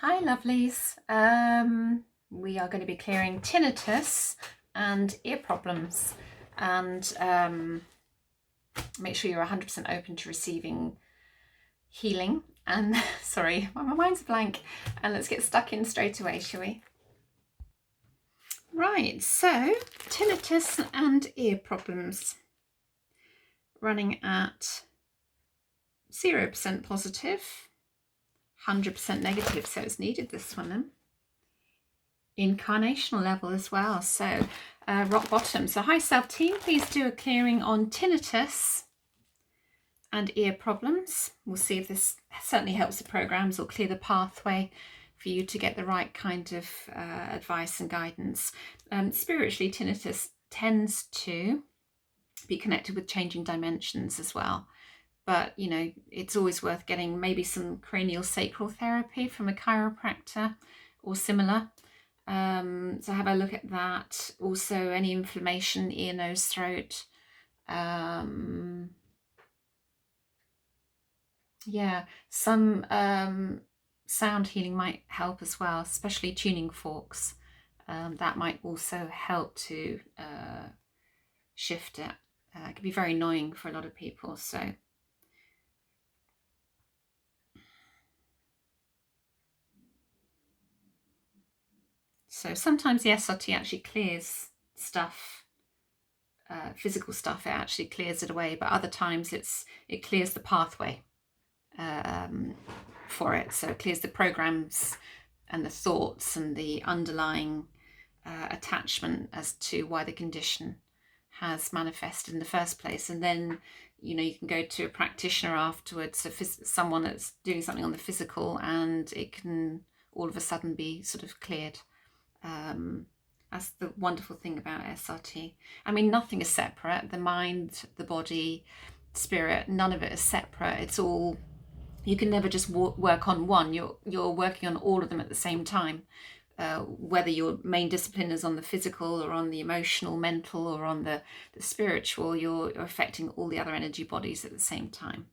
Hi lovelies, we are going to be clearing tinnitus and ear problems, and make sure you're 100% open to receiving healing. And sorry, my mind's blank, and let's get stuck in straight away, shall we? Right, so tinnitus and ear problems running at 0% positive, 100% negative, so it's needed this one then. Incarnational level as well, so rock bottom. So hi self team, please do a clearing on tinnitus and ear problems. We'll see if this certainly helps the programs or clear the pathway for you to get the right kind of advice and guidance. Spiritually, tinnitus tends to be connected with changing dimensions as well, but you know, it's always worth getting maybe some cranial sacral therapy from a chiropractor or similar. So have a look at that. Also any inflammation, ear, nose, throat. Yeah, some sound healing might help as well, especially tuning forks. That might also help to shift it. It can be very annoying for a lot of people, so sometimes the SRT actually clears stuff, physical stuff. It actually clears it away, but other times it clears the pathway for it. So it clears the programs and the thoughts and the underlying attachment as to why the condition has manifested in the first place. And then, you know, you can go to a practitioner afterwards, so someone that's doing something on the physical, and it can all of a sudden be sort of cleared. That's the wonderful thing about SRT. I mean, nothing is separate. The mind, the body, spirit, none of it is separate. It's all, you can never just work on one. You're working on all of them at the same time. Whether your main discipline is on the physical or on the emotional, mental, or on the spiritual, you're affecting all the other energy bodies at the same time.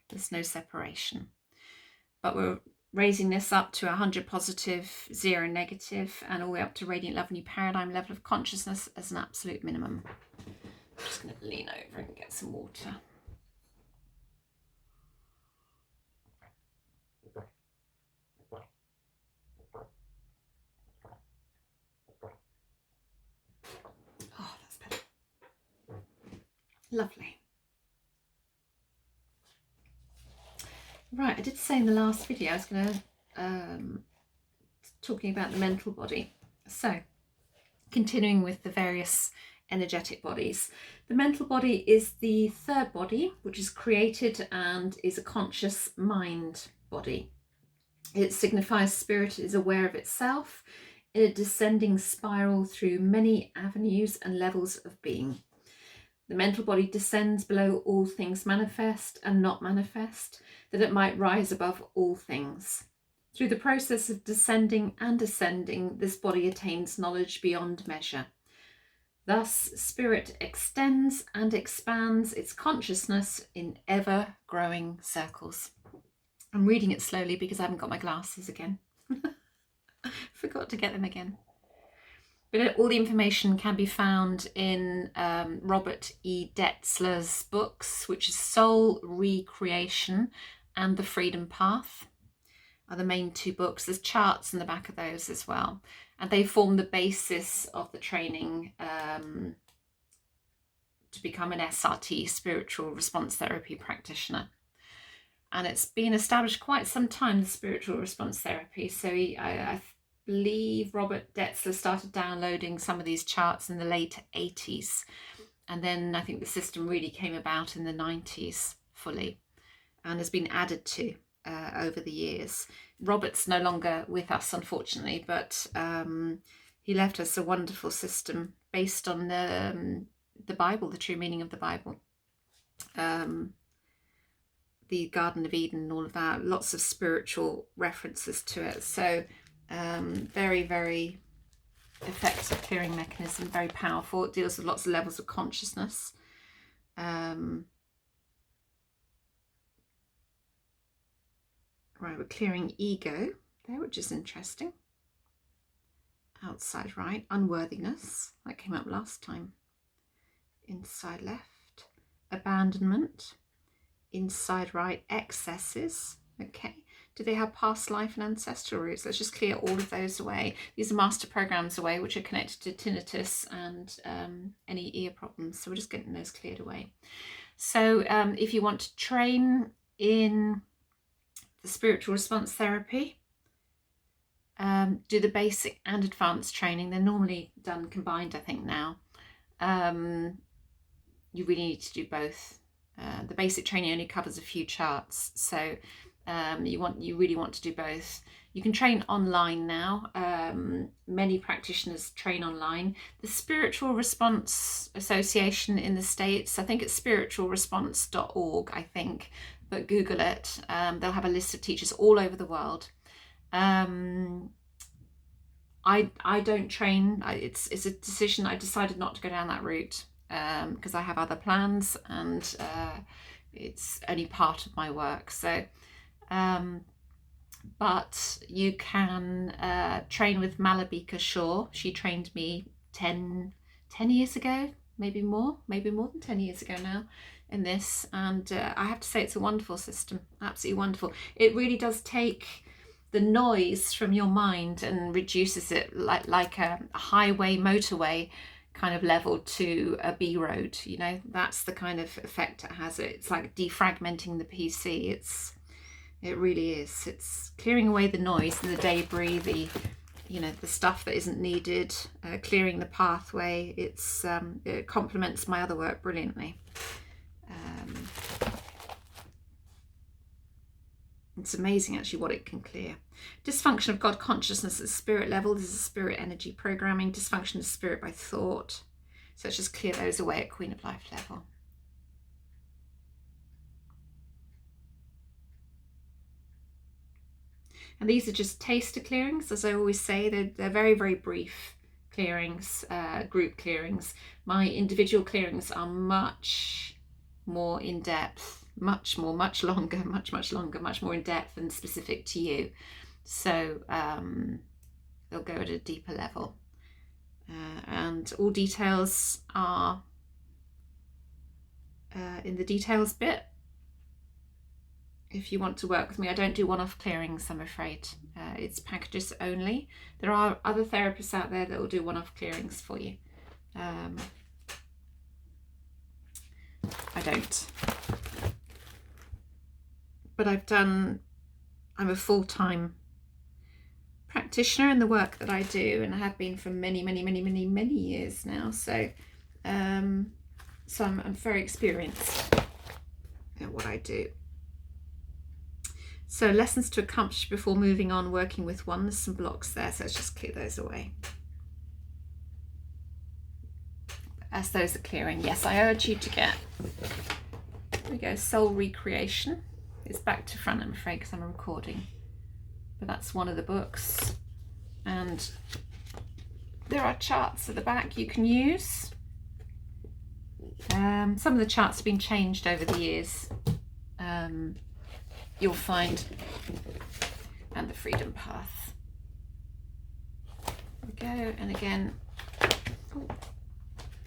There's no separation. But we're raising this up to 100 positive, 0 negative, and all the way up to radiant love, new paradigm level of consciousness as an absolute minimum. I'm just going to lean over and get some water. Oh, that's better. Lovely. Right, I did say in the last video I was going to talking about the mental body. So continuing with the various energetic bodies, the mental body is the third body, which is created and is a conscious mind body. It signifies spirit is aware of itself in a descending spiral through many avenues and levels of being. The mental body descends below all things manifest and not manifest, that it might rise above all things. Through the process of descending and ascending, this body attains knowledge beyond measure. Thus, spirit extends and expands its consciousness in ever-growing circles. I'm reading it slowly because I haven't got my glasses again. Forgot to get them again. But all the information can be found in Robert E. Detzler's books, which is Soul Recreation and The Freedom Path are the main two books. There's charts in the back of those as well. And they form the basis of the training to become an SRT, spiritual response therapy practitioner. And it's been established quite some time, the spiritual response therapy. So I believe Robert Detzler started downloading some of these charts in the late 80s. And then I think the system really came about in the 90s fully and has been added to over the years. Robert's no longer with us, unfortunately, but he left us a wonderful system based on the Bible, the true meaning of the Bible. The Garden of Eden and all of that, lots of spiritual references to it. So very, very effective clearing mechanism, very powerful. It deals with lots of levels of consciousness. Right, we're clearing ego. there, which is interesting. Outside right, unworthiness, that came up last time. Inside left, abandonment. Inside right, excesses. Okay, do they have past life and ancestral roots? Let's just clear all of those away. These are master programs away, which are connected to tinnitus and any ear problems. So we're just getting those cleared away. So if you want to train in the spiritual response therapy, do the basic and advanced training. They're normally done combined, I think, now. You really need to do both. The basic training only covers a few charts, so you really want to do both. You can train online now. Many practitioners train online. The Spiritual Response Association in the States, I think it's spiritualresponse.org, I think, but Google it. They'll have a list of teachers all over the world. I don't train. It's a decision. I decided not to go down that route because I have other plans, and it's only part of my work. So but you can train with Malabika Shaw. She trained me 10 years ago, maybe more than 10 years ago now in this, and I have to say it's a wonderful system, absolutely wonderful. It really does take the noise from your mind and reduces it like a highway, motorway kind of level to a B road. You know, that's the kind of effect it has. It's like defragmenting the PC. It really is. It's clearing away the noise and the debris, the stuff that isn't needed, clearing the pathway. It complements my other work brilliantly. It's amazing actually what it can clear. Dysfunction of God consciousness at spirit level. This is spirit energy programming. Dysfunction of spirit by thought. So let's just clear those away at Queen of Life level. And these are just taster clearings, as I always say. They're very, very brief clearings, group clearings. My individual clearings are much more in depth, much longer, much more in depth and specific to you. So they'll go at a deeper level. And all details are in the details bit. If you want to work with me, I don't do one-off clearings, I'm afraid. It's packages only. There are other therapists out there that will do one-off clearings for you. I don't. But I'm a full-time practitioner in the work that I do, and I have been for many years now. So, I'm very experienced at what I do. So lessons to accomplish before moving on, working with one. There's some blocks there, so let's just clear those away. As those are clearing, yes, I urge you to get, here we go, Soul Recreation. It's back to front, I'm afraid, because I'm recording. But that's one of the books. And there are charts at the back you can use. Some of the charts have been changed over the years. You'll find, and the Freedom Path. There we go, and again,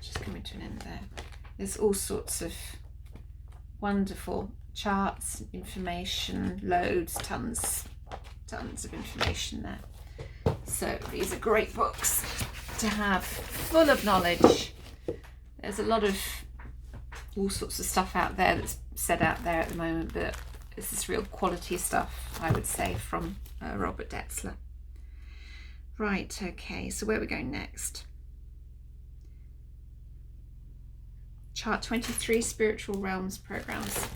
just coming to an end there. There's all sorts of wonderful charts, information, loads, tons of information there. So these are great books to have, full of knowledge. There's a lot of all sorts of stuff out there that's said out there at the moment, but this is real quality stuff, I would say, from Robert Detzler. Right, okay, so where are we going next? Chart 23, Spiritual Realms Programs.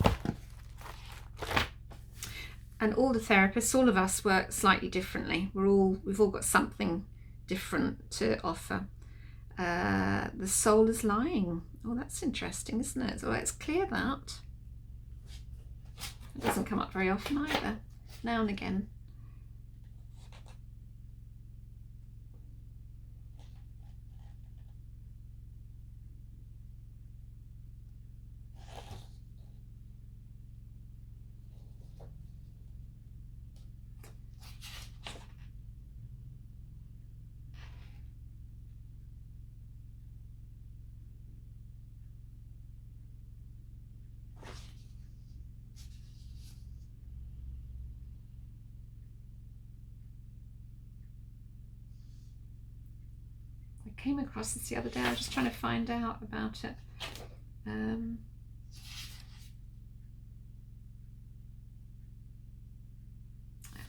And all the therapists, all of us work slightly differently. We've all got something different to offer. The soul is lying. Oh, that's interesting, isn't it? So let's clear that. It doesn't come up very often either, now and again. came across this the other day. I was just trying to find out about it.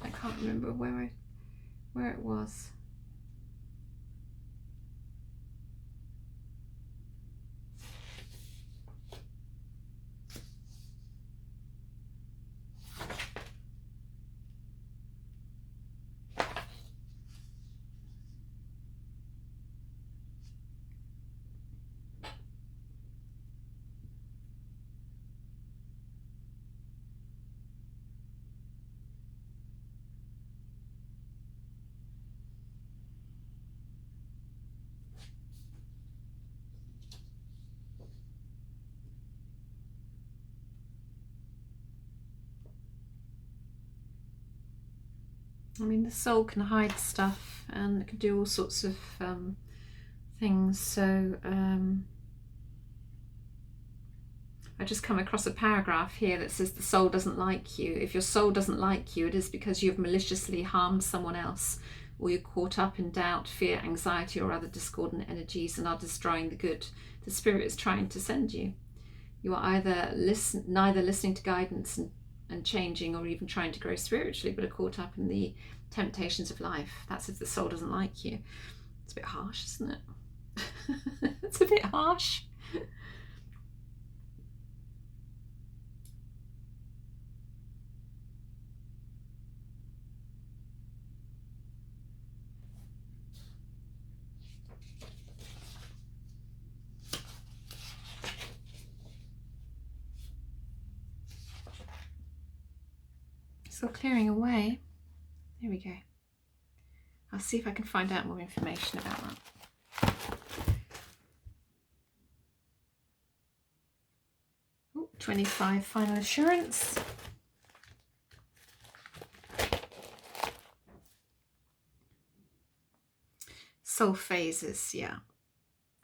I can't remember where it was. I mean, the soul can hide stuff and it can do all sorts of things. So I just come across a paragraph here that says the soul doesn't like you. If your soul doesn't like you, it is because you've maliciously harmed someone else, or you're caught up in doubt, fear, anxiety, or other discordant energies and are destroying the good the Spirit is trying to send you. You are either neither listening to guidance and changing, or even trying to grow spiritually, but are caught up in the temptations of life. That's if the soul doesn't like you. It's a bit harsh, isn't it? It's a bit harsh. So clearing away. There we go. I'll see if I can find out more information about that. Ooh, 25 final assurance. Soul phases, yeah.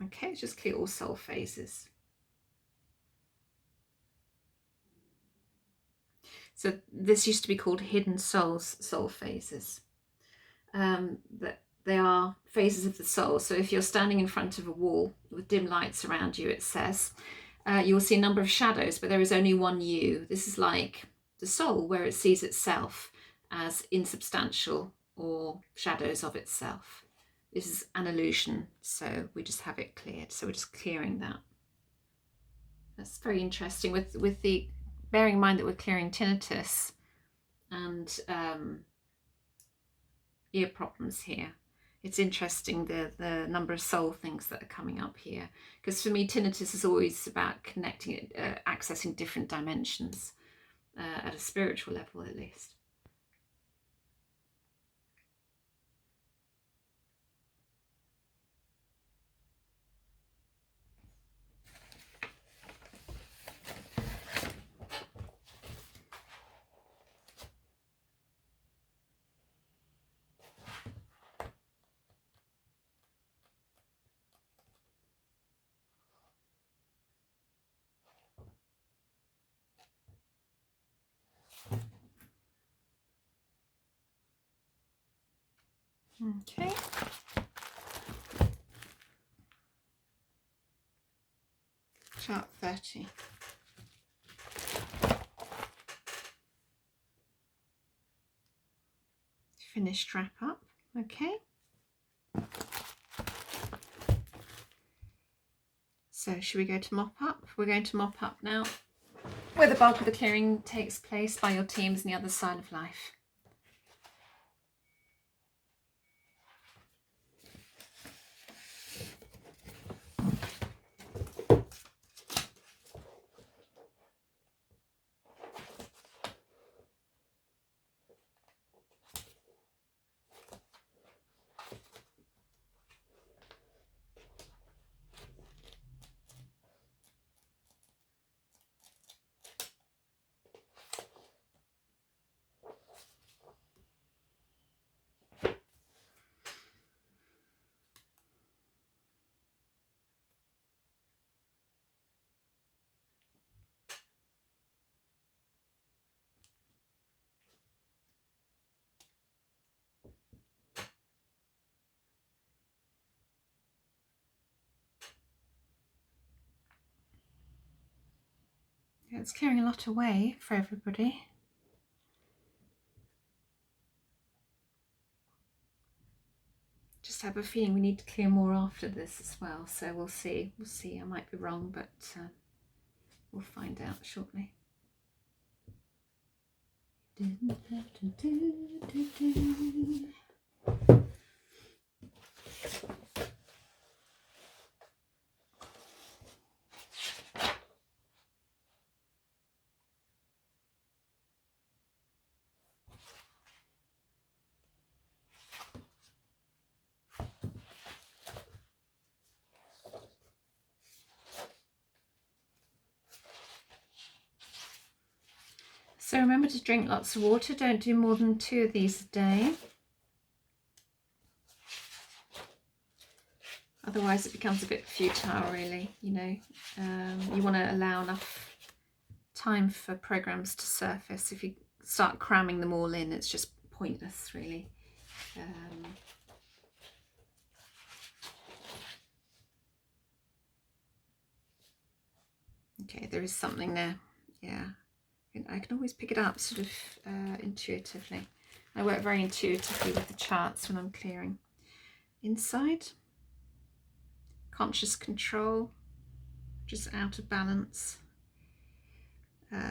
Okay, just clear all soul phases. So this used to be called hidden souls, soul phases. That they are phases of the soul. So if you're standing in front of a wall with dim lights around you, it says, you will see a number of shadows, but there is only one you. This is like the soul, where it sees itself as insubstantial or shadows of itself. This is an illusion, so we just have it cleared. So we're just clearing that. That's very interesting, with the bearing in mind that we're clearing tinnitus and ear problems here. It's interesting the number of soul things that are coming up here, because for me tinnitus is always about connecting it, accessing different dimensions at a spiritual level at least. Okay. Chart 30. Finished wrap up. Okay. So should we go to mop up? We're going to mop up now, where the bulk of the clearing takes place by your teams on the other side of life. It's clearing a lot away for everybody. Just have a feeling we need to clear more after this as well, so we'll see. I might be wrong, but we'll find out shortly. So remember to drink lots of water. Don't do more than 2 of these a day. Otherwise it becomes a bit futile, really, you know. You want to allow enough time for programs to surface. If you start cramming them all in, it's just pointless, really. Okay, there is something there. Yeah, I can always pick it up sort of intuitively. I work very intuitively with the charts when I'm clearing. Inside, conscious control, just out of balance.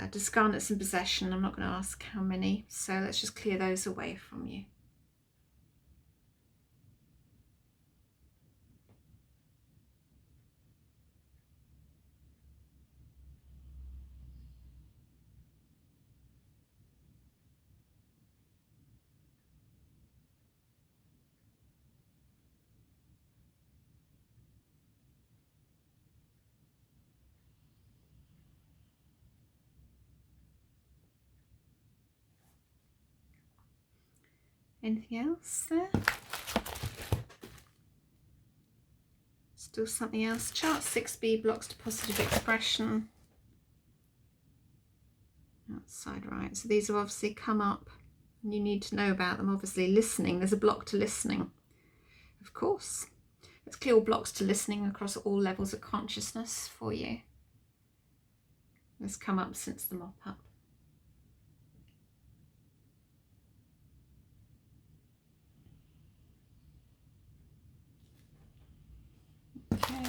Discarnates and possession, I'm not going to ask how many, so let's just clear those away from you. Anything else there? Still something else. Chart 6B, blocks to positive expression. Outside right. So these have obviously come up and you need to know about them. Obviously listening, there's a block to listening. Of course. Let's clear all blocks to listening across all levels of consciousness for you. That's come up since the mop up. Okay.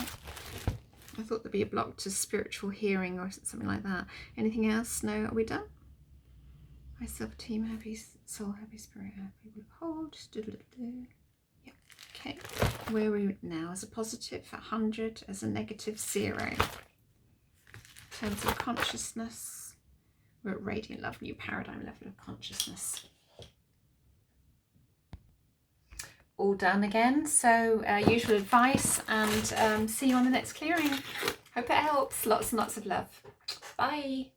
I thought there'd be a block to spiritual hearing or something like that. Anything else? No? Are we done? Myself, team, happy soul, happy spirit, happy will hold. Yeah. Okay. Where are we now? As a positive, 100. As a negative, 0. In terms of consciousness, we're at radiant love, new paradigm level of consciousness. All done again. So usual advice, and see you on the next clearing. Hope it helps. Lots and lots of love. Bye.